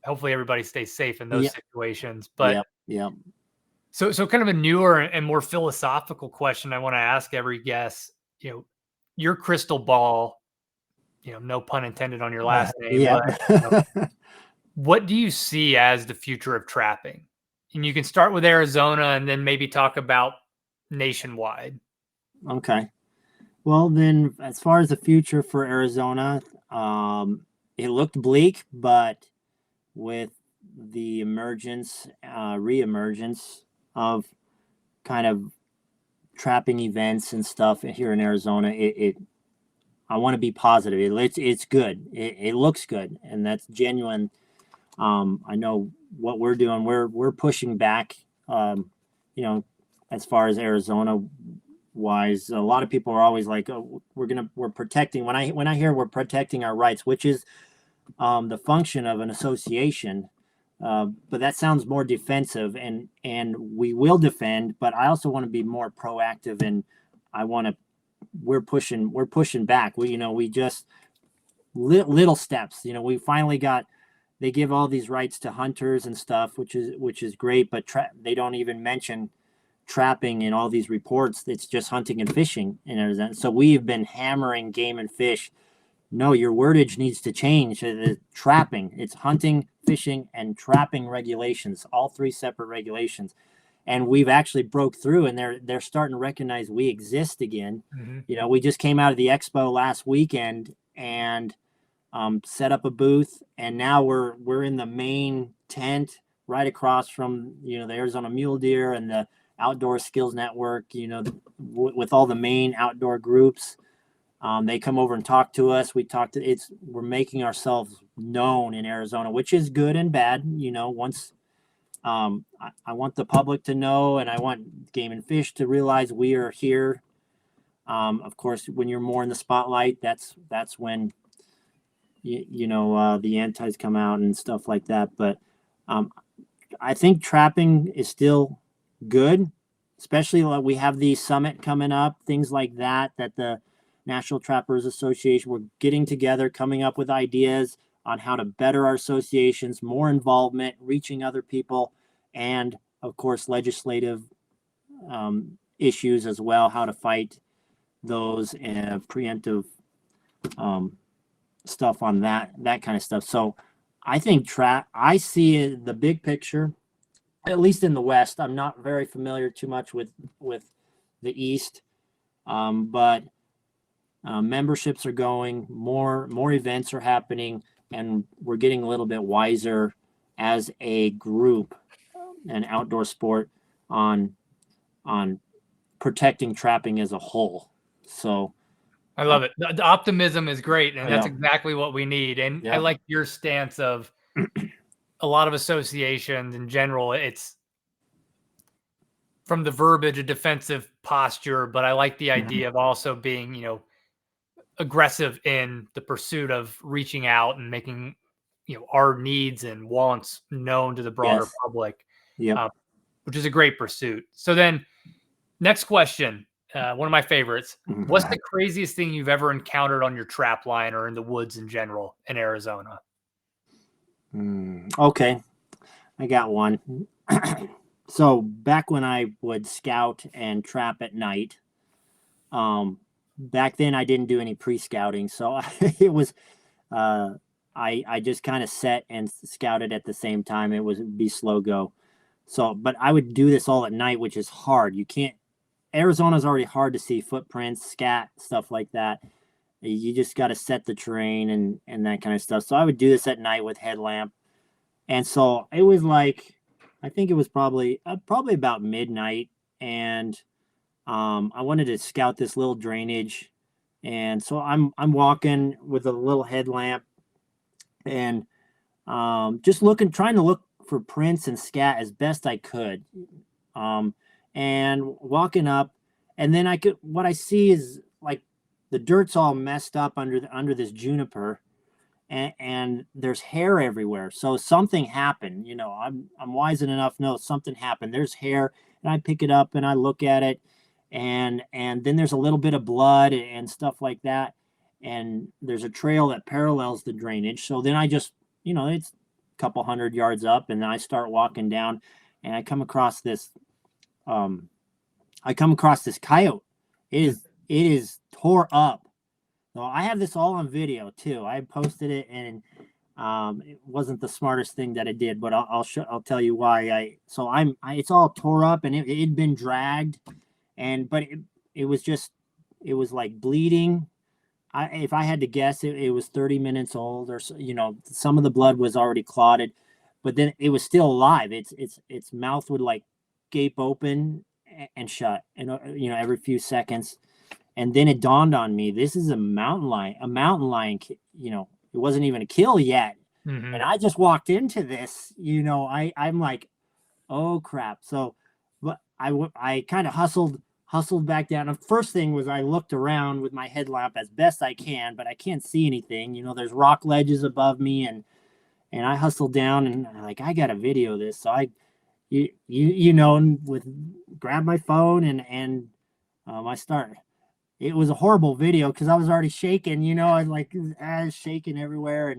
hopefully everybody stays safe in those Yep, situations. But yep, yep. so kind of a newer and more philosophical question I want to ask every guest, you know, your crystal ball, no pun intended on your last name, Yep. but what do you see as the future of trapping? And you can start with Arizona and then maybe talk about nationwide. Okay. Well, then, as far as the future for Arizona, it looked bleak, but with the reemergence of kind of trapping events and stuff here in Arizona, I want to be positive. It's good. It looks good, and that's genuine. I know what we're doing. We're pushing back. You know, as far as Arizona wise, a lot of people are always like, oh, we're protecting. When I hear we're protecting our rights, which is the function of an association. But that sounds more defensive, and we will defend. But I also want to be more proactive, and I want to. We're pushing back. We just little steps. We finally got. They give all these rights to hunters and stuff, which is great. But they don't even mention trapping in all these reports. It's just hunting and fishing in Arizona. So we've been hammering game and fish. No, your wordage needs to change. It's trapping. It's hunting, fishing, and trapping regulations. All three separate regulations, and we've actually broke through, and they're starting to recognize we exist again. Mhm. We just came out of the expo last weekend and set up a booth, and now we're in the main tent right across from the Arizona Mule Deer and the Outdoor Skills Network. With all the main outdoor groups. They come over and talk to us. We're making ourselves known in Arizona, which is good and bad. Once I want the public to know, and I want Game and Fish to realize we are here. Of course, when you're more in the spotlight, that's when the antis come out and stuff like that. But um, I think trapping is still good, especially like we have the summit coming up, things like that. That the National Trappers Association, we're getting together, coming up with ideas on how to better our associations, more involvement, reaching other people, and of course legislative issues as well, how to fight those and preemptive um, stuff on that kind of stuff. So I think I see the big picture, at least in the West. I'm not very familiar too much with the east. But memberships are going, more events are happening, and we're getting a little bit wiser as a group, an outdoor sport, on protecting trapping as a whole. So I love it. The optimism is great, and that's yeah, exactly what we need. And I yeah, like your stance of a lot of associations in general. It's from the verbiage a defensive posture, but I like the mhm, idea of also being, aggressive in the pursuit of reaching out and making, our needs and wants known to the broader yes, public, yep. uh, which is a great pursuit. So then, next question, one of my favorites. What's Mhm. the craziest thing you've ever encountered on your trap line or in the woods in general in Arizona? Okay, I got one. So back when I would scout and trap at night, back then I didn't do any pre-scouting, so it was uh, I just kind of set and scouted at the same time. It'd be slow go. So, but I would do this all at night, which is hard. You can't. Arizona's already hard to see footprints, scat, stuff like that. You just got to set the terrain and that kind of stuff. So I would do this at night with headlamp, and so it was like, I think it was probably about midnight, and I wanted to scout this little drainage, and so I'm walking with a little headlamp and just looking, trying to look for prints and scat as best I could, um, and walking up, and then what I see is like the dirt's all messed up under this juniper, and there's hair everywhere. So something happened. I'm wise enough to know something happened. There's hair, and I pick it up and I look at it, and then there's a little bit of blood and stuff like that, and there's a trail that parallels the drainage. So then I just, it's a couple hundred yards up, and then I start walking down, and um, I come across this coyote. It is tore up. So I have this all on video too. I posted it, and it wasn't the smartest thing that I did, but I'll tell you why. It's all tore up, and it'd been dragged, but it was just, it was like bleeding. If I had to guess, it was 30 minutes old, or so. Some of the blood was already clotted, but then it was still alive. Its mouth would like gape open and shut, and every few seconds. And then it dawned on me, this is a mountain lion. A mountain lion, it wasn't even a kill yet. And Mhm. I just walked into this, I'm like, oh crap. So, but I kind of hustled back down. The first thing was I looked around with my headlamp as best I can, but I can't see anything. There's rock ledges above me, and I hustled down, and I'm like, I got to video this. So with grab my phone, and I start. It was a horrible video because I was already shaking. I was shaking everywhere,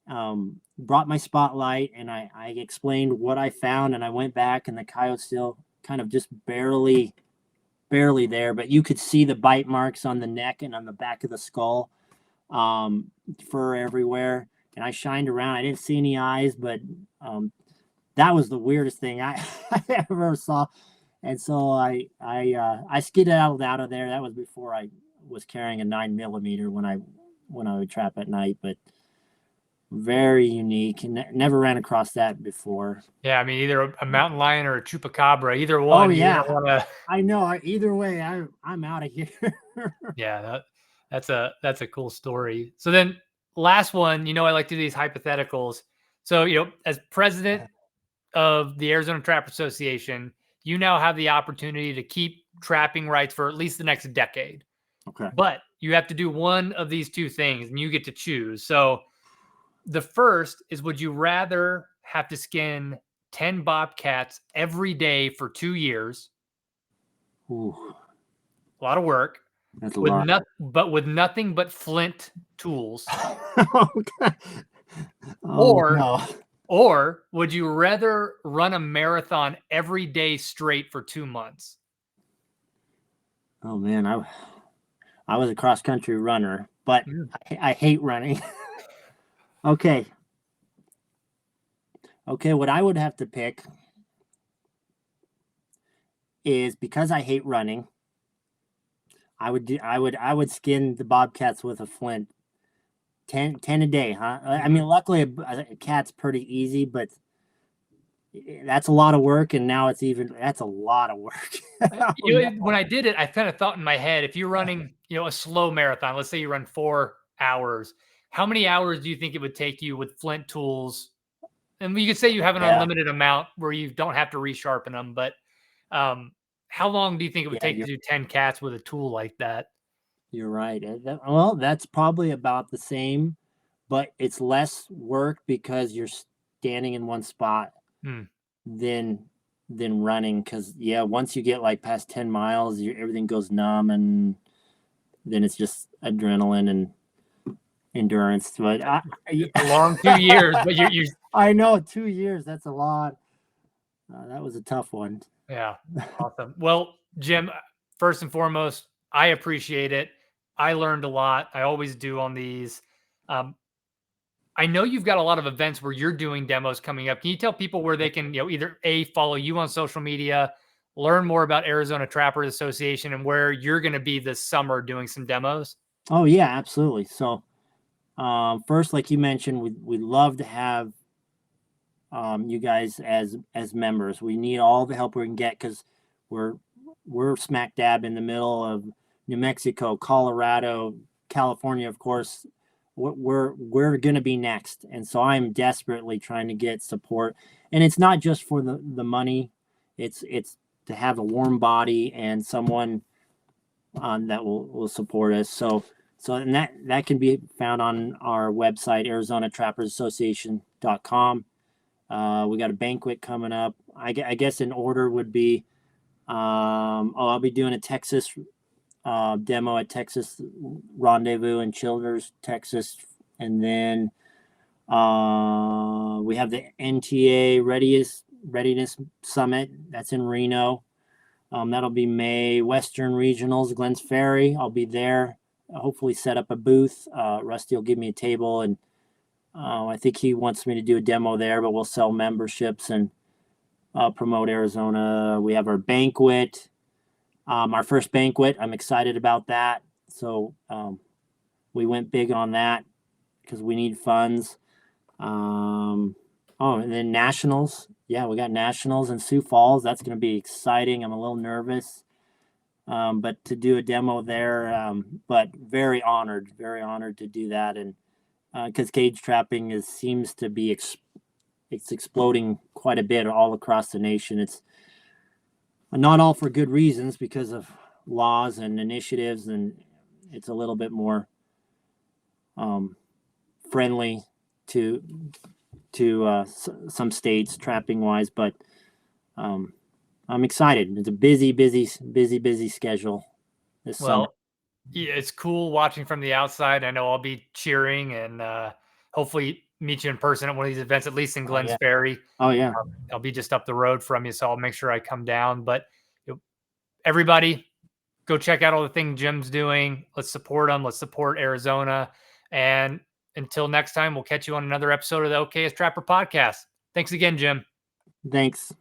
and brought my spotlight, and I explained what I found, and I went back, and the coyote's still kind of just barely there, but you could see the bite marks on the neck and on the back of the skull, fur everywhere. And I shined around. I didn't see any eyes, but that was the weirdest thing I ever saw. And so I skedaddled out of there. That was before I was carrying a 9mm when I would trap at night, but very unique. Never ran across that before. Yeah, I mean, either a mountain lion or a chupacabra, either Oh one, you're yeah, gonna wanna I know. Either way, I'm out of here. yeah, that's a cool story. So then last one, I like to do these hypotheticals. So, as president of the Arizona Trapper Association, you now have the opportunity to keep trapping rights for at least the next decade. Okay. But you have to do one of these two things and you get to choose. So the first is, would you rather have to skin 10 bobcats every day for 2 years? Ooh, A lot of work that's a lot. with nothing but flint tools. Okay. Oh Or no. or would you rather run a marathon every day straight for 2 months? Oh man, I was a cross country runner, but Mm. I hate running. Okay. Okay, what I would have to pick is, because I hate running, I would skin the bobcats with a flint. 10 a day, huh? I mean, luckily a cat's pretty easy, but that's a lot of work, and now that's a lot of work. Oh, no. When I did it, I kind of thought in my head, if you're running, a slow marathon, let's say you run 4 hours, how many hours do you think it would take you with flint tools? And you could say you have an Yeah, unlimited amount where you don't have to resharpen them, but how long do you think it would yeah, take to do 10 cats with a tool like that? you're right. Well, that's probably about the same, but it's less work because you're standing in one spot Hmm. than running. Because yeah, once you get like past 10 miles, everything goes numb, and then it's just adrenaline and endurance. But It's a long 2 years, but you I know 2 years. That's a lot. That was a tough one. yeah, awesome. Well, Jim, first and foremost, I appreciate it. I learned a lot. I always do on these. Um, I know you've got a lot of events where you're doing demos coming up. Can you tell people where they can, either A, follow you on social media, learn more about Arizona Trappers Association, and where you're going to be this summer doing some demos? Oh yeah, absolutely. So first, like you mentioned, we'd love to have you guys as members. We need all the help we can get because we're we're smack dab in the middle of New Mexico, Colorado, California, of course. We're going to be next, and so I'm desperately trying to get support. And it's not just for the money; it's to have a warm body and someone that will support us. So and that can be found on our website, ArizonaTrappersAssociation.com. We got a banquet coming up. I guess in order would be, I'll be doing a Texas demo at Texas Rendezvous in Childers, Texas. And then we have the NTA Readiness Summit. That's in Reno. That'll be May. Western Regionals, Glens Ferry. I'll be there. Hopefully set up a booth. Rusty will give me a table, and I think he wants me to do a demo there, but we'll sell memberships and promote Arizona. We have our banquet, our first banquet. I'm excited about that. So we went big on that because we need funds. And then nationals. Yeah, we got nationals in Sioux Falls. That's going to be exciting. I'm a little nervous, but to do a demo there. But very honored to do that. And because cage trapping seems to be it's exploding quite a bit all across the nation. It's not all for good reasons because of laws and initiatives, and it's a little bit more friendly to some states trapping wise. But I'm excited. It's a busy schedule this summer. Well, yeah, it's cool watching from the outside. I know I'll be cheering and hopefully meet you in person at one of these events, at least in Oh Glens yeah. Ferry. Oh yeah. I'll be just up the road from you, so I'll make sure I come down. But everybody, go check out all the things Jim's doing. Let's support him. Let's support Arizona. And until next time, we'll catch you on another episode of the Okayest Trapper podcast. Thanks again, Jim. Thanks.